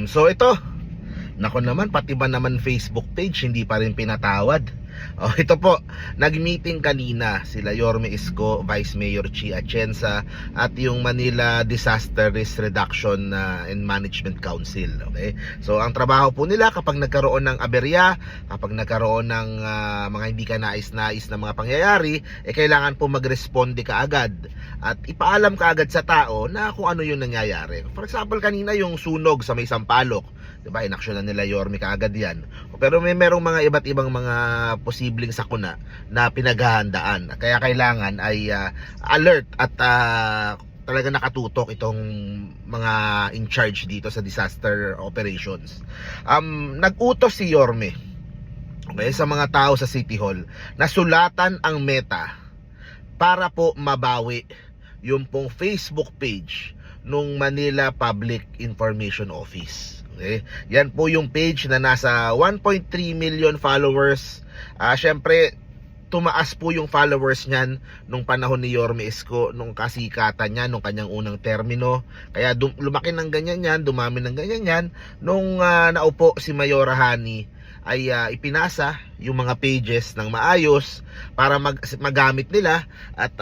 So ito, nako naman, pati ba naman Facebook page hindi pa rin pinatawad. Ito po, nag-meeting kanina sila Yorme Isko, Vice Mayor Chi Atienza at yung Manila Disaster Risk Reduction and Management Council. Okay? So ang trabaho po nila kapag nagkaroon ng aberya, kapag nagkaroon ng mga hindi ka nais-nais na mga pangyayari, kailangan po mag-responde kaagad at ipaalam kaagad sa tao na kung ano yung nangyayari. For example, kanina yung sunog sa may Sampaloc, diba, inaksyon na nila Yorme kaagad yan. Pero merong mga iba't ibang mga posibleng sakuna na pinaghahandaan. Kaya kailangan ay alert at talaga nakatutok itong mga in charge dito sa disaster operations. Nag-utos si Yorme, okay, sa mga tao sa City Hall na sulatan ang meta para po mabawi yung pong Facebook page nung Manila Public Information Office. Okay? Yan po yung page na nasa 1.3 million followers. Syempre, tumaas po yung followers niyan nung panahon ni Yorme Isko, nung kasikatan niya, nung kanyang unang termino. Kaya lumaki ng ganyan yan, dumami ng ganyan yan. Nung naupo si Mayora Hani, ay ipinasa yung mga pages ng maayos para magamit nila. At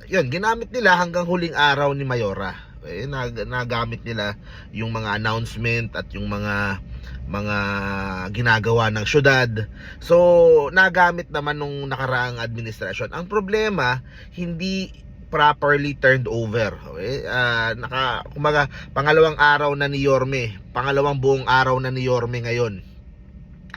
yun, ginamit nila hanggang huling araw ni Mayora. Nagamit nila yung mga announcement at yung mga ginagawa ng syudad. So nagamit naman nung nakaraang administrasyon. Ang problema, hindi properly turned over. Okay? Kumaga, pangalawang araw na ni Yorme, pangalawang buong araw na ni Yorme ngayon,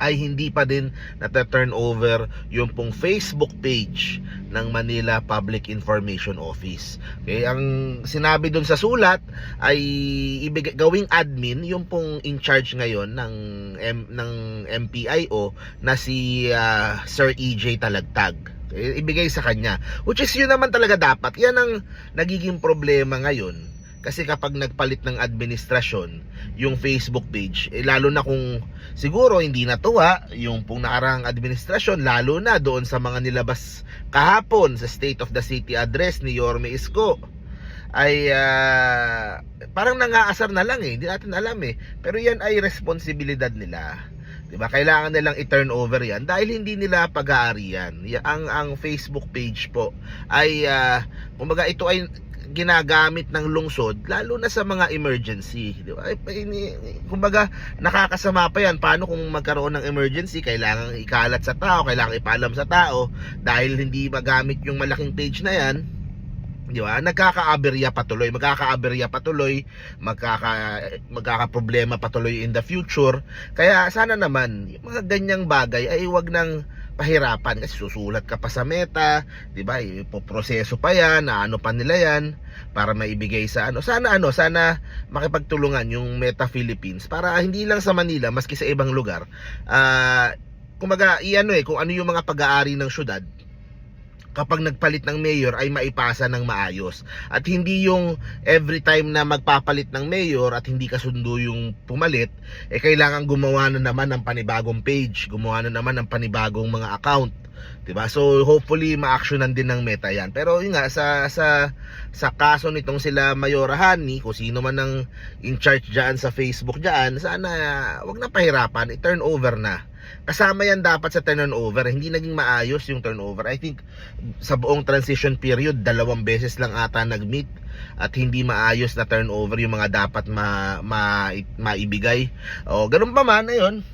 ay hindi pa din na-turn over yung pong Facebook page ng Manila Public Information Office. Okay, ang sinabi dun sa sulat ay gawing admin yung pong in charge ngayon ng MPIO na si Sir EJ Talagtag. Okay, ibigay sa kanya, which is yun naman talaga dapat. Yan ang nagiging problema ngayon. Kasi kapag nagpalit ng administrasyon yung Facebook page, lalo na kung siguro hindi natuwa yung pong nakarang administrasyon, lalo na doon sa mga nilabas kahapon sa State of the City address ni Yorme Isko, ay parang nangaasar na lang hindi natin alam pero yan ay responsibilidad nila. Diba? Kailangan nilang i-turn over yan dahil hindi nila pag-aari yan. Ang Facebook page po ay kumbaga ito ay ginagamit ng lungsod lalo na sa mga emergency, di ba? Kumbaga nakakasama pa yan. Paano kung magkaroon ng emergency, kailangan ikalat sa tao, kailangan ipaalam sa tao dahil hindi magamit yung malaking page na yan, di ba? Magkakaaberya patuloy, magkakaproblema patuloy in the future. Kaya sana naman yung mga ganyang bagay ay wag nang pahirapan kasi susulat ka pa sa meta, 'di ba? Ipoproseso pa 'yan, ano pa nila 'yan para maibigay sa sana makipagtulungan yung Meta Philippines para hindi lang sa Manila maski sa ibang lugar. Kumaga kung ano yung mga pag-aari ng syudad, kapag nagpalit ng mayor ay maipasa ng maayos. At hindi yung every time na magpapalit ng mayor at hindi kasundo yung pumalit, kailangan gumawa na naman ng panibagong page, gumawa na naman ng panibagong mga account. Diba? So hopefully ma-actionan din ng Meta yan. Pero yun nga, sa kaso nitong sila Mayora Hani, kung sino man ang in charge dyan sa Facebook dyan, sana wag na pahirapan, i-turn over na. Kasama yan dapat sa turnover. Hindi naging maayos yung turnover. I think sa buong transition period 2 beses lang ata nag-meet at hindi maayos na turnover yung mga dapat maibigay. Ganun pa man, ayun,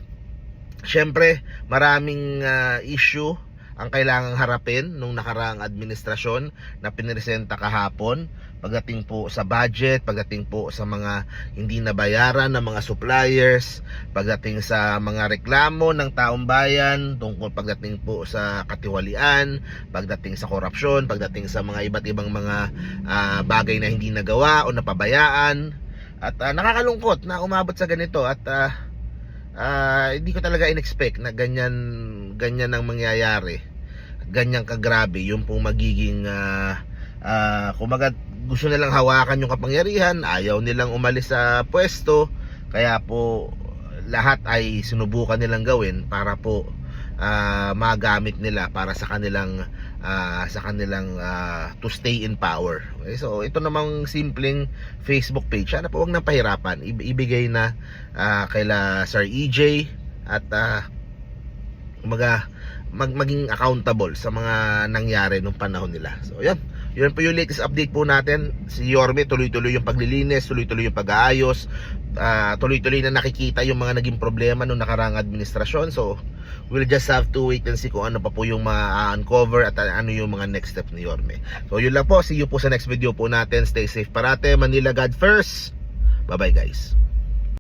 syempre maraming issue ang kailangang harapin nung nakaraang administrasyon na piniresenta kahapon, pagdating po sa budget, pagdating po sa mga hindi nabayaran ng mga suppliers, pagdating sa mga reklamo ng taong bayan, tungkol pagdating po sa katiwalian, pagdating sa korupsyon, pagdating sa mga iba't ibang mga bagay na hindi nagawa o napabayaan. At nakakalungkot na umabot sa ganito at hindi ko talaga in-expect na ganyan ang mangyayari, ganyan kagrabe yung pong magiging kumaga gusto nilang hawakan yung kapangyarihan, ayaw nilang umalis sa pwesto, kaya po lahat ay sinubukan nilang gawin para po magamit nila para sa kanilang to stay in power. Okay? So ito namang simpleng Facebook page, sana po wag nang pahirapan, ibigay na kaila Sir EJ at maging accountable sa mga nangyari nung panahon nila. So yun po yung latest update po natin. Si Yorme tuloy-tuloy yung paglilinis, tuloy-tuloy yung pag-aayos, tuloy-tuloy na nakikita yung mga naging problema nung nakaraang administrasyon. So we'll just have to wait and see kung ano pa po yung ma-uncover at ano yung mga next step ni Yorme. So yun lang po, see you po sa next video po natin. Stay safe parate, Manila God first. Bye bye guys.